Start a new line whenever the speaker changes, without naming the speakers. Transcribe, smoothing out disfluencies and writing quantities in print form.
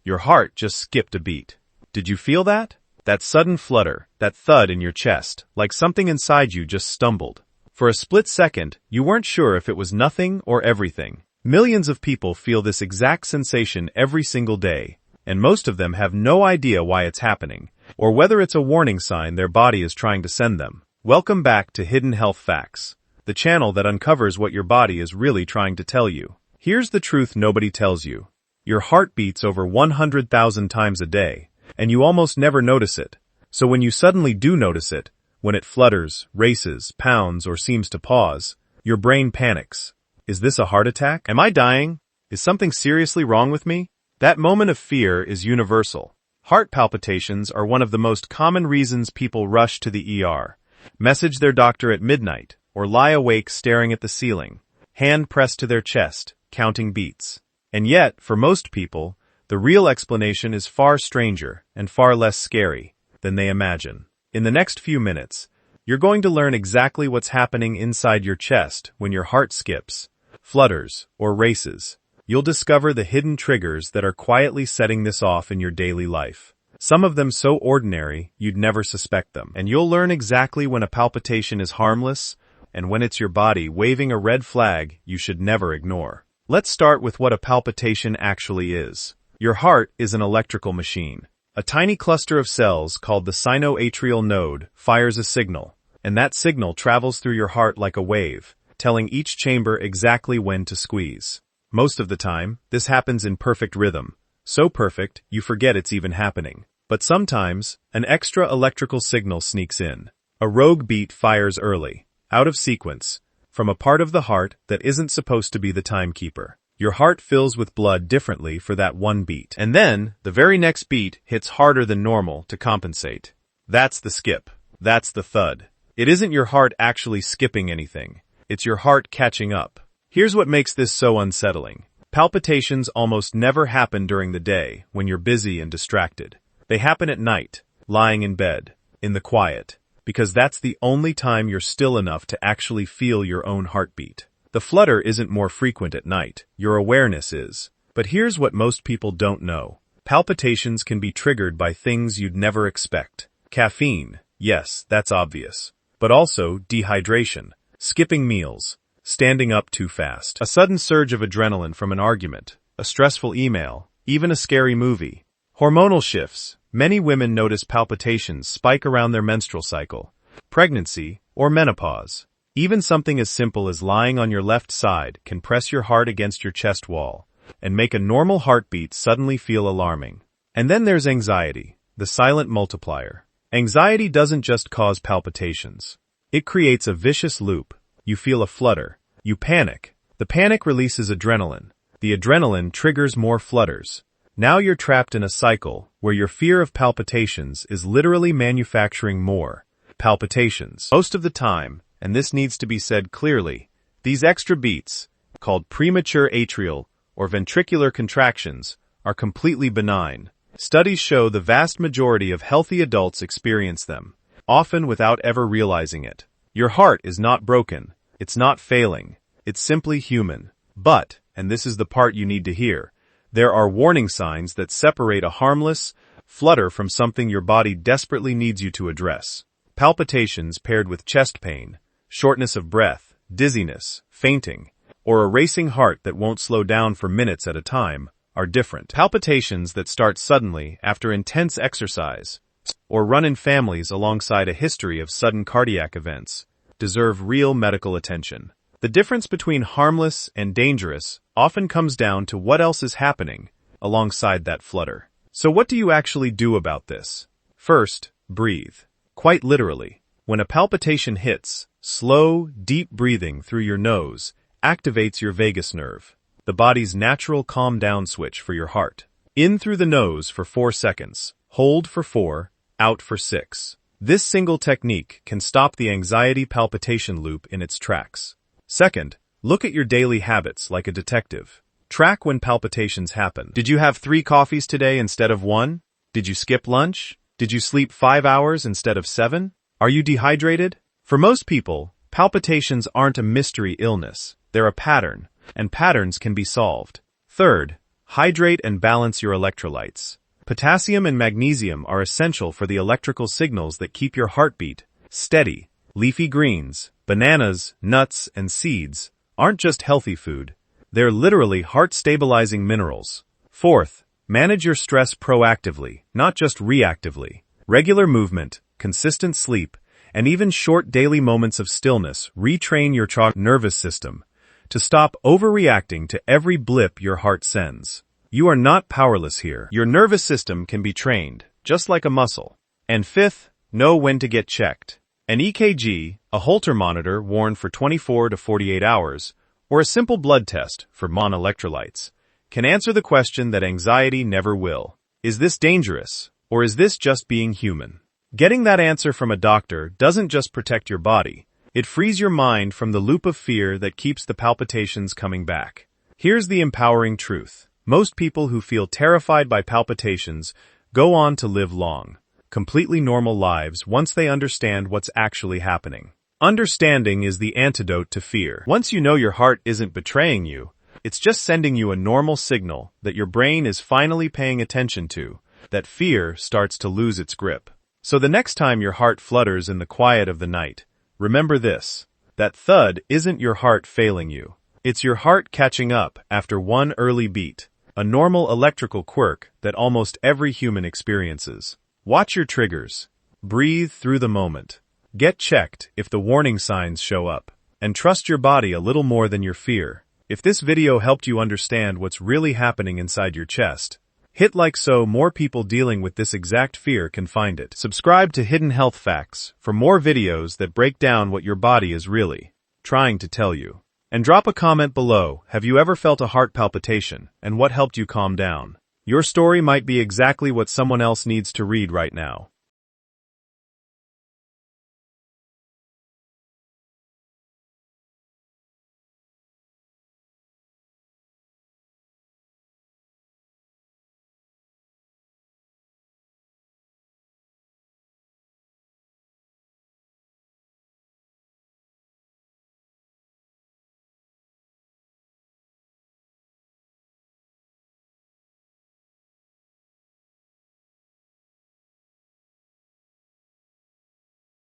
Your heart just skipped a beat. Did you feel that? That sudden flutter, that thud in your chest, like something inside you just stumbled. For a split second, you weren't sure if it was nothing or everything. Millions of people feel this exact sensation every single day, and most of them have no idea why it's happening, or whether it's a warning sign their body is trying to send them. Welcome back to Hidden Health Facts, the channel that uncovers what your body is really trying to tell you. Here's the truth nobody tells you. Your heart beats over 100,000 times a day, and you almost never notice it. So when you suddenly do notice it, when it flutters, races, pounds, or seems to pause, your brain panics. Is this a heart attack? Am I dying? Is something seriously wrong with me? That moment of fear is universal. Heart palpitations are one of the most common reasons people rush to the ER, message their doctor at midnight, or lie awake staring at the ceiling, hand pressed to their chest, counting beats. And yet, for most people, the real explanation is far stranger and far less scary than they imagine. In the next few minutes, you're going to learn exactly what's happening inside your chest when your heart skips, flutters, or races. You'll discover the hidden triggers that are quietly setting this off in your daily life. Some of them so ordinary, you'd never suspect them. And you'll learn exactly when a palpitation is harmless and when it's your body waving a red flag you should never ignore. Let's start with what a palpitation actually is. Your heart is an electrical machine. A tiny cluster of cells called the sinoatrial node fires a signal, and that signal travels through your heart like a wave, telling each chamber exactly when to squeeze. Most of the time, this happens in perfect rhythm, so perfect you forget it's even happening. But sometimes, an extra electrical signal sneaks in. A rogue beat fires early, out of sequence, from a part of the heart that isn't supposed to be the timekeeper. Your heart fills with blood differently for that one beat. And then, the very next beat hits harder than normal to compensate. That's the skip. That's the thud. It isn't your heart actually skipping anything. It's your heart catching up. Here's what makes this so unsettling. Palpitations almost never happen during the day when you're busy and distracted. They happen at night, lying in bed, in the quiet, because that's the only time you're still enough to actually feel your own heartbeat. The flutter isn't more frequent at night, your awareness is. But here's what most people don't know. Palpitations can be triggered by things you'd never expect. Caffeine, yes, that's obvious. But also dehydration, skipping meals, standing up too fast, a sudden surge of adrenaline from an argument, a stressful email, even a scary movie. Hormonal shifts. Many women notice palpitations spike around their menstrual cycle, pregnancy, or menopause. Even something as simple as lying on your left side can press your heart against your chest wall and make a normal heartbeat suddenly feel alarming. And then there's anxiety, the silent multiplier. Anxiety doesn't just cause palpitations. It creates a vicious loop. You feel a flutter. You panic. The panic releases adrenaline. The adrenaline triggers more flutters. Now you're trapped in a cycle where your fear of palpitations is literally manufacturing more palpitations. Most of the time, and this needs to be said clearly, these extra beats, called premature atrial or ventricular contractions, are completely benign. Studies show the vast majority of healthy adults experience them, often without ever realizing it. Your heart is not broken. It's not failing. It's simply human. But, and this is the part you need to hear, there are warning signs that separate a harmless flutter from something your body desperately needs you to address. Palpitations paired with chest pain, shortness of breath, dizziness, fainting, or a racing heart that won't slow down for minutes at a time are different. Palpitations that start suddenly after intense exercise or run in families alongside a history of sudden cardiac events deserve real medical attention. The difference between harmless and dangerous often comes down to what else is happening alongside that flutter. So what do you actually do about this? First, breathe. Quite literally. When a palpitation hits, slow, deep breathing through your nose activates your vagus nerve, the body's natural calm-down switch for your heart. In through the nose for 4 seconds, hold for 4, out for 6. This single technique can stop the anxiety palpitation loop in its tracks. Second, look at your daily habits like a detective. Track when palpitations happen. Did you have 3 coffees today instead of 1? Did you skip lunch? Did you sleep 5 hours instead of 7? Are you dehydrated? For most people, palpitations aren't a mystery illness. They're a pattern, and patterns can be solved. Third, Hydrate and balance your electrolytes. Potassium and magnesium are essential for the electrical signals that keep your heartbeat steady. Leafy greens, bananas, nuts, and seeds aren't just healthy food. They're literally heart-stabilizing minerals. Fourth, manage your stress proactively, not just reactively. Regular movement, consistent sleep, and even short daily moments of stillness retrain your nervous system to stop overreacting to every blip your heart sends. You are not powerless here. Your nervous system can be trained, just like a muscle. And fifth, know when to get checked. An EKG, a Holter monitor worn for 24 to 48 hours, or a simple blood test for electrolytes, can answer the question that anxiety never will. Is this dangerous, or is this just being human? Getting that answer from a doctor doesn't just protect your body, it frees your mind from the loop of fear that keeps the palpitations coming back. Here's the empowering truth. Most people who feel terrified by palpitations go on to live long, completely normal lives once they understand what's actually happening. Understanding is the antidote to fear. Once you know your heart isn't betraying you, it's just sending you a normal signal that your brain is finally paying attention to, that fear starts to lose its grip. So the next time your heart flutters in the quiet of the night, remember this: that thud isn't your heart failing you. It's your heart catching up after one early beat, a normal electrical quirk that almost every human experiences. Watch your triggers. Breathe through the moment. Get checked if the warning signs show up. And trust your body a little more than your fear. If this video helped you understand what's really happening inside your chest, hit like so more people dealing with this exact fear can find it. Subscribe to Hidden Health Facts for more videos that break down what your body is really trying to tell you. And drop a comment below. Have you ever felt a heart palpitation, and what helped you calm down? Your story might be exactly what someone else needs to read right now.